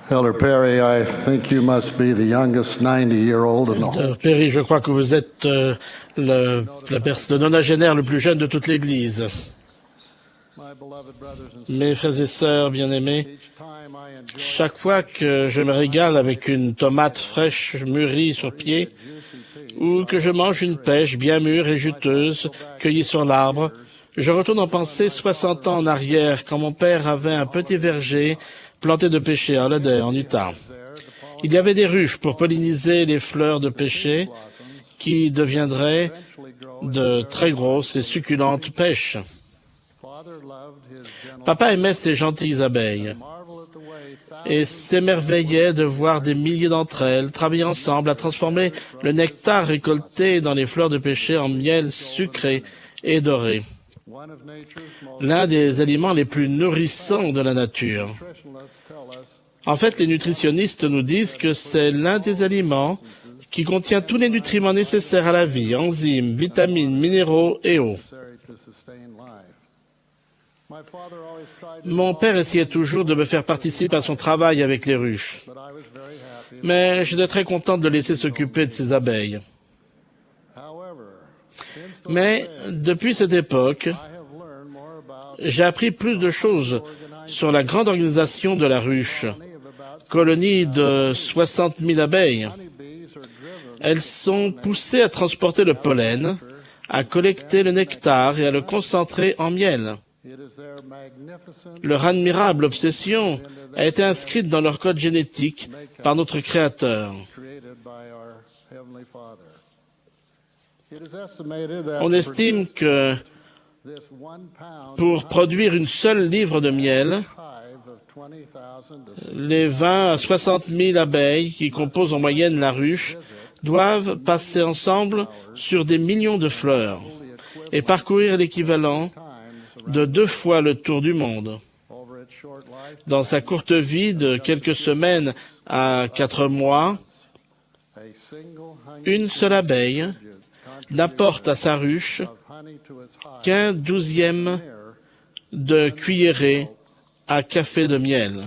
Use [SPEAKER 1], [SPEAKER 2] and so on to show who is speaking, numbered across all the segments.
[SPEAKER 1] Elder Perry, I think you must be the youngest 90-year-old in the whole.
[SPEAKER 2] Elder Perry, je crois que vous êtes le nonagénaire le plus jeune de toute l'Église. Mes frères et sœurs bien-aimés, chaque fois que je me régale avec une tomate fraîche mûrie sur pied, ou que je mange une pêche bien mûre et juteuse cueillie sur l'arbre, je retourne en pensée 60 ans en arrière, quand mon père avait un petit verger planté de pêcher à Holiday, en Utah. Il y avait des ruches pour polliniser les fleurs de pêcher qui deviendraient de très grosses et succulentes pêches. Papa aimait ces gentilles abeilles et s'émerveillait de voir des milliers d'entre elles travailler ensemble à transformer le nectar récolté dans les fleurs de pêcher en miel sucré et doré. L'un des aliments les plus nourrissants de la nature. En fait, les nutritionnistes nous disent que c'est l'un des aliments qui contient tous les nutriments nécessaires à la vie, enzymes, vitamines, minéraux et eau. Mon père essayait toujours de me faire participer à son travail avec les ruches. Mais j'étais très contente de laisser s'occuper de ces abeilles. Mais depuis cette époque, j'ai appris plus de choses sur la grande organisation de la ruche. Colonie de 60 000 abeilles. Elles sont poussées à transporter le pollen, à collecter le nectar et à le concentrer en miel. Leur admirable obsession a été inscrite dans leur code génétique par notre Créateur. On estime que pour produire une seule livre de miel, les 20 à 60 000 abeilles qui composent en moyenne la ruche doivent passer ensemble sur des millions de fleurs et parcourir l'équivalent de 2 fois le tour du monde. Dans sa courte vie de quelques semaines à 4 mois, une seule abeille n'apporte à sa ruche qu'un 12e de cuillerée à café de miel.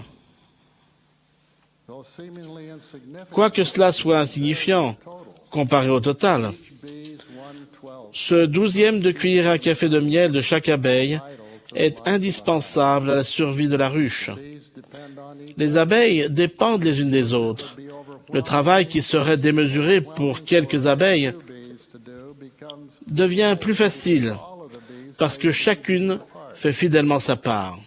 [SPEAKER 2] Quoique cela soit insignifiant, comparé au total, ce 12e de cuillerée à café de miel de chaque abeille est indispensable à la survie de la ruche. Les abeilles dépendent les unes des autres. Le travail qui serait démesuré pour quelques abeilles devient plus facile parce que chacune fait fidèlement sa part.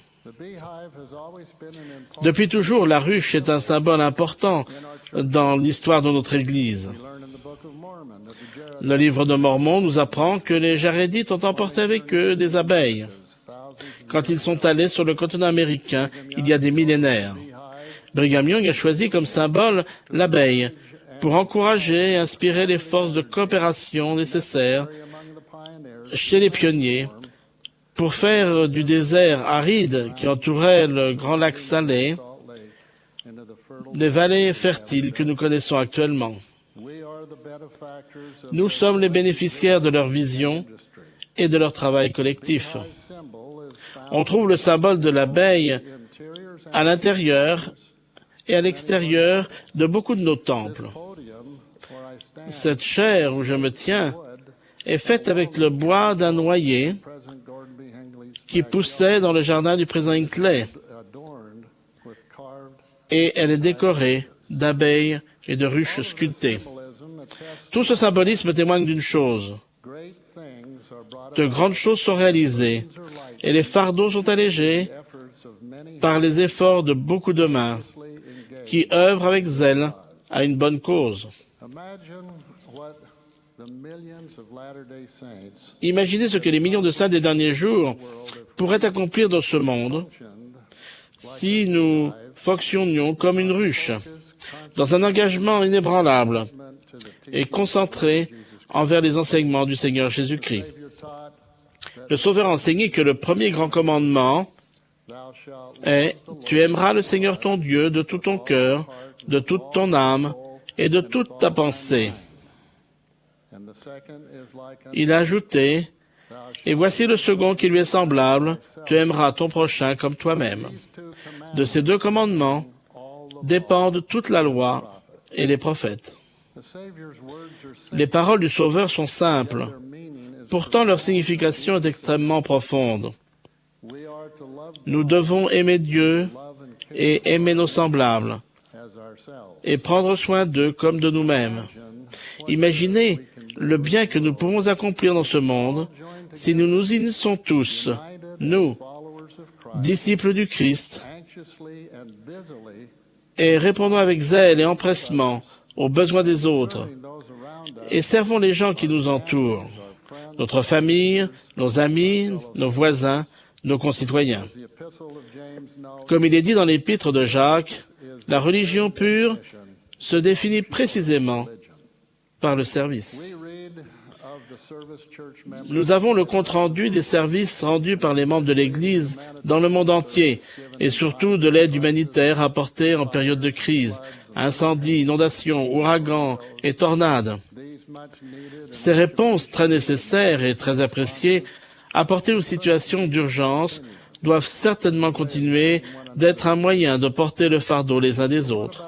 [SPEAKER 2] Depuis toujours, la ruche est un symbole important dans l'histoire de notre Église. Le livre de Mormon nous apprend que les Jarédites ont emporté avec eux des abeilles quand ils sont allés sur le continent américain il y a des millénaires. Brigham Young a choisi comme symbole l'abeille pour encourager et inspirer les forces de coopération nécessaires chez les pionniers pour faire du désert aride qui entourait le grand lac Salé des vallées fertiles que nous connaissons actuellement. Nous sommes les bénéficiaires de leur vision et de leur travail collectif. On trouve le symbole de l'abeille à l'intérieur et à l'extérieur de beaucoup de nos temples. Cette chaire où je me tiens est faite avec le bois d'un noyer qui poussait dans le jardin du président Hinckley, et elle est décorée d'abeilles et de ruches sculptées. Tout ce symbolisme témoigne d'une chose. De grandes choses sont réalisées, et les fardeaux sont allégés par les efforts de beaucoup de mains qui œuvrent avec zèle à une bonne cause. Imaginez ce que les millions de saints des derniers jours pourraient accomplir dans ce monde si nous fonctionnions comme une ruche, dans un engagement inébranlable et concentré envers les enseignements du Seigneur Jésus-Christ. Le Sauveur a enseigné que le premier grand commandement est « Tu aimeras le Seigneur ton Dieu de tout ton cœur, de toute ton âme et de toute ta pensée. » Il a ajouté « Et voici le second qui lui est semblable, tu aimeras ton prochain comme toi-même. » De ces 2 commandements, dépendent toute la loi et les prophètes. Les paroles du Sauveur sont simples, pourtant leur signification est extrêmement profonde. Nous devons aimer Dieu et aimer nos semblables, et prendre soin d'eux comme de nous-mêmes. Imaginez le bien que nous pouvons accomplir dans ce monde si nous nous unissons tous, nous, disciples du Christ, et répondons avec zèle et empressement aux besoins des autres, et servons les gens qui nous entourent, notre famille, nos amis, nos voisins, nos concitoyens. Comme il est dit dans l'épître de Jacques, la religion pure se définit précisément par le service. Nous avons le compte-rendu des services rendus par les membres de l'Église dans le monde entier, et surtout de l'aide humanitaire apportée en période de crise, incendies, inondations, ouragans et tornades. Ces réponses très nécessaires et très appréciées apportées aux situations d'urgence doivent certainement continuer d'être un moyen de porter le fardeau les uns des autres.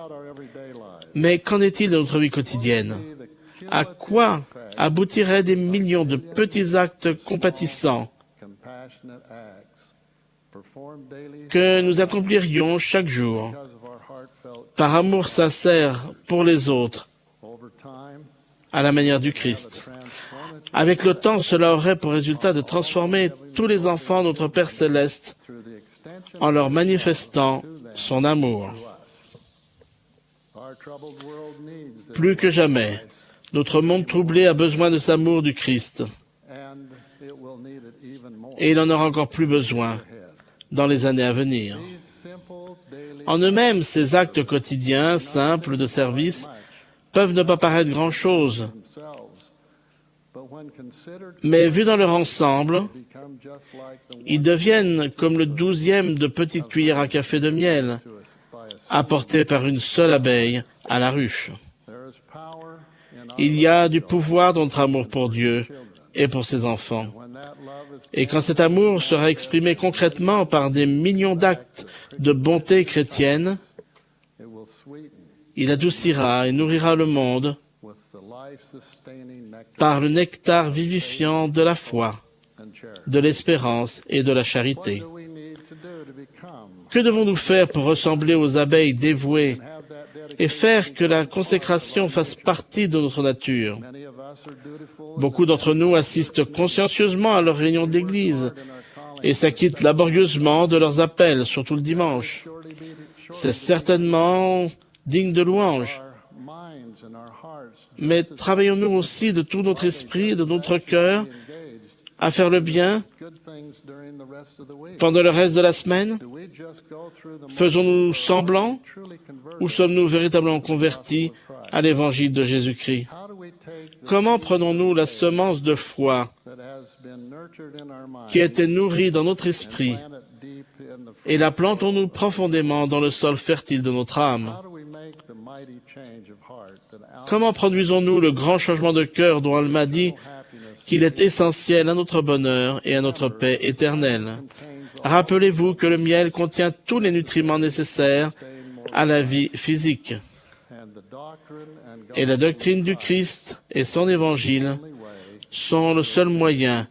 [SPEAKER 2] Mais qu'en est-il de notre vie quotidienne? À quoi aboutiraient des millions de petits actes compatissants que nous accomplirions chaque jour par amour sincère pour les autres, à la manière du Christ? Avec le temps, cela aurait pour résultat de transformer tous les enfants de notre Père céleste en leur manifestant son amour. Plus que jamais, notre monde troublé a besoin de cet amour du Christ, et il en aura encore plus besoin dans les années à venir. En eux-mêmes, ces actes quotidiens, simples de service, peuvent ne pas paraître grand-chose, mais vus dans leur ensemble, ils deviennent comme le 12e de petites cuillères à café de miel, apportées par une seule abeille à la ruche. Il y a du pouvoir dans notre amour pour Dieu et pour ses enfants. Et quand cet amour sera exprimé concrètement par des millions d'actes de bonté chrétienne, il adoucira et nourrira le monde par le nectar vivifiant de la foi, de l'espérance et de la charité. Que devons-nous faire pour ressembler aux abeilles dévouées et faire que la consécration fasse partie de notre nature? Beaucoup d'entre nous assistent consciencieusement à leurs réunions d'église et s'acquittent laborieusement de leurs appels, surtout le dimanche. C'est certainement digne de louange. Mais travaillons-nous aussi de tout notre esprit et de notre cœur à faire le bien pendant le reste de la semaine? Faisons-nous semblant ou sommes-nous véritablement convertis à l'évangile de Jésus-Christ? Comment prenons-nous la semence de foi qui a été nourrie dans notre esprit et la plantons-nous profondément dans le sol fertile de notre âme? Comment produisons-nous le grand changement de cœur dont Alma dit qu'il est essentiel à notre bonheur et à notre paix éternelle? Rappelez-vous que le miel contient tous les nutriments nécessaires à la vie physique. Et la doctrine du Christ et son évangile sont le seul moyen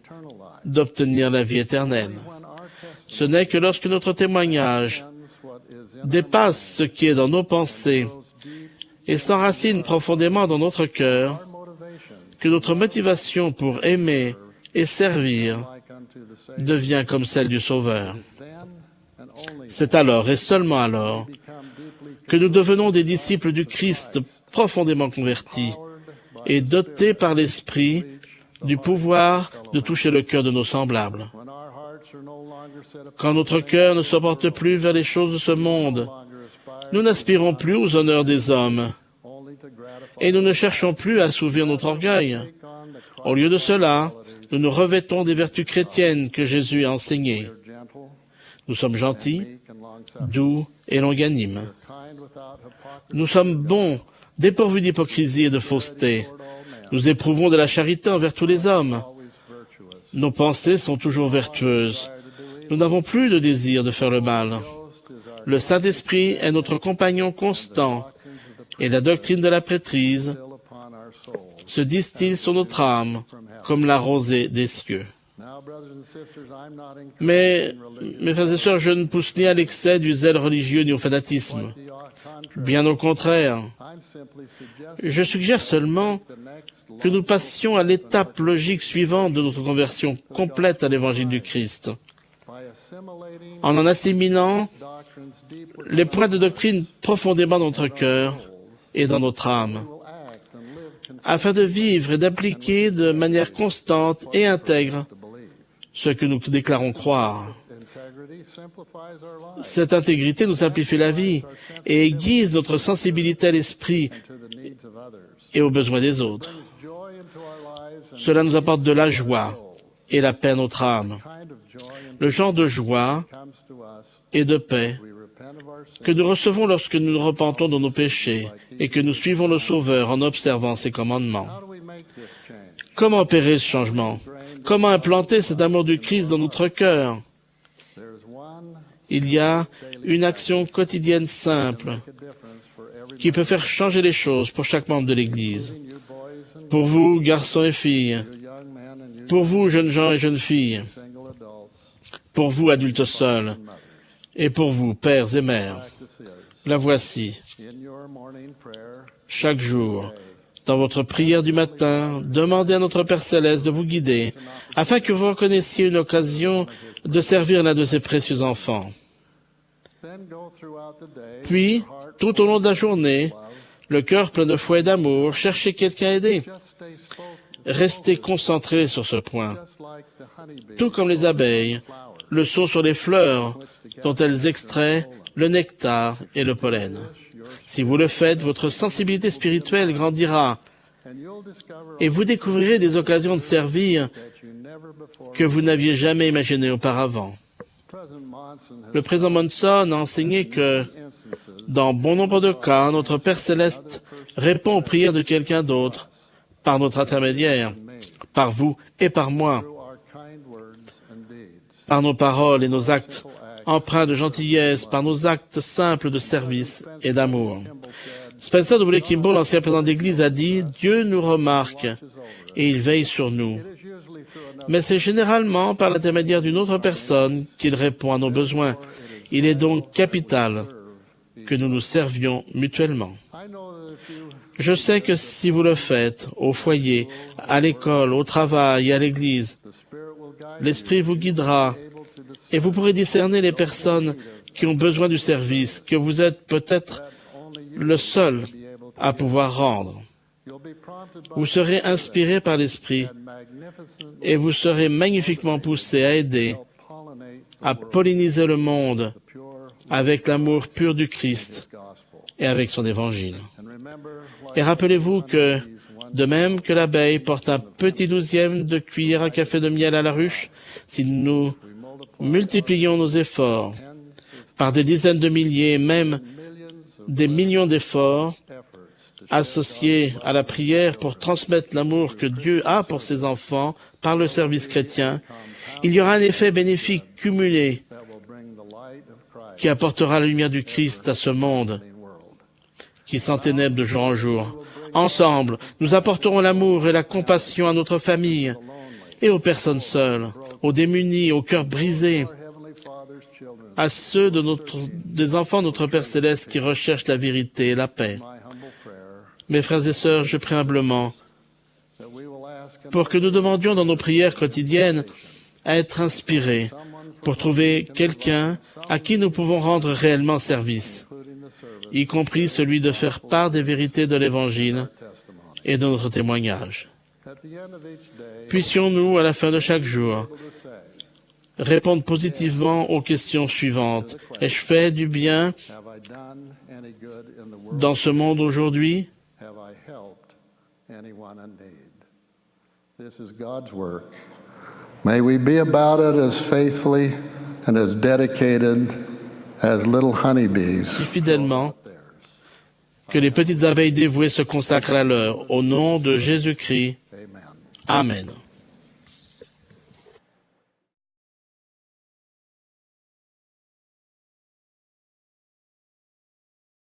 [SPEAKER 2] d'obtenir la vie éternelle. Ce n'est que lorsque notre témoignage dépasse ce qui est dans nos pensées et s'enracine profondément dans notre cœur que notre motivation pour aimer et servir devient comme celle du Sauveur. C'est alors et seulement alors que nous devenons des disciples du Christ profondément convertis et dotés par l'Esprit du pouvoir de toucher le cœur de nos semblables. Quand notre cœur ne se porte plus vers les choses de ce monde, nous n'aspirons plus aux honneurs des hommes et nous ne cherchons plus à assouvir notre orgueil. Au lieu de cela, nous nous revêtons des vertus chrétiennes que Jésus a enseignées. Nous sommes gentils, doux et longanimes. Nous sommes bons, dépourvus d'hypocrisie et de fausseté. Nous éprouvons de la charité envers tous les hommes. Nos pensées sont toujours vertueuses. Nous n'avons plus de désir de faire le mal. Le Saint-Esprit est notre compagnon constant et la doctrine de la prêtrise se distille sur notre âme comme la rosée des cieux. Mais, mes frères et sœurs, je ne pousse ni à l'excès du zèle religieux ni au fanatisme. Bien au contraire. Je suggère seulement que nous passions à l'étape logique suivante de notre conversion complète à l'évangile du Christ, en assimilant les points de doctrine profondément dans notre cœur et dans notre âme, afin de vivre et d'appliquer de manière constante et intègre ce que nous déclarons croire. Cette intégrité nous simplifie la vie et aiguise notre sensibilité à l'esprit et aux besoins des autres. Cela nous apporte de la joie et la paix à notre âme, le genre de joie et de paix que nous recevons lorsque nous nous repentons de nos péchés et que nous suivons le Sauveur en observant ses commandements. Comment opérer ce changement? Comment implanter cet amour du Christ dans notre cœur? Il y a une action quotidienne simple qui peut faire changer les choses pour chaque membre de l'Église. Pour vous, garçons et filles, pour vous, jeunes gens et jeunes filles, pour vous, adultes seuls, et pour vous, pères et mères. La voici. Chaque jour, dans votre prière du matin, demandez à notre Père Céleste de vous guider, afin que vous reconnaissiez une occasion de servir l'un de ses précieux enfants. Puis, tout au long de la journée, le cœur plein de foi et d'amour, cherchez quelqu'un à aider. Restez concentrés sur ce point. Tout comme les abeilles le sont sur les fleurs dont elles extraient le nectar et le pollen. Si vous le faites, votre sensibilité spirituelle grandira et vous découvrirez des occasions de servir que vous n'aviez jamais imaginées auparavant. Le président Monson a enseigné que, dans bon nombre de cas, notre Père Céleste répond aux prières de quelqu'un d'autre, par notre intermédiaire, par vous et par moi, par nos paroles et nos actes empreints de gentillesse, par nos actes simples de service et d'amour. Spencer W. Kimball, l'ancien président d'Église, a dit « Dieu nous remarque et il veille sur nous. » Mais c'est généralement par l'intermédiaire d'une autre personne qu'il répond à nos besoins. Il est donc capital que nous nous servions mutuellement. Je sais que si vous le faites, au foyer, à l'école, au travail et à l'église, l'Esprit vous guidera et vous pourrez discerner les personnes qui ont besoin du service que vous êtes peut-être le seul à pouvoir rendre. Vous serez inspiré par l'Esprit et vous serez magnifiquement poussé à aider, à polliniser le monde avec l'amour pur du Christ et avec son évangile. Et rappelez-vous que, de même que l'abeille porte un petit 12e de cuillère à café de miel à la ruche, si nous multiplions nos efforts par des dizaines de milliers, même des millions d'efforts associés à la prière pour transmettre l'amour que Dieu a pour ses enfants par le service chrétien, il y aura un effet bénéfique cumulé qui apportera la lumière du Christ à ce monde qui s'enténèbre de jour en jour. Ensemble, nous apporterons l'amour et la compassion à notre famille et aux personnes seules, aux démunis, aux cœurs brisés, à ceux des enfants de notre Père Céleste qui recherchent la vérité et la paix. Mes frères et sœurs, je prie humblement pour que nous demandions dans nos prières quotidiennes à être inspirés pour trouver quelqu'un à qui nous pouvons rendre réellement service, y compris celui de faire part des vérités de l'Évangile et de notre témoignage. Puissions-nous, à la fin de chaque jour, répondre positivement aux questions suivantes. Ai-je fait du bien dans ce monde aujourd'hui?
[SPEAKER 1] This is God's work. May we be about it as faithfully and as dedicated as little honeybees.
[SPEAKER 2] Si fidèlement que les petites abeilles dévouées se consacrent à leur, au nom de Jésus-Christ. Amen.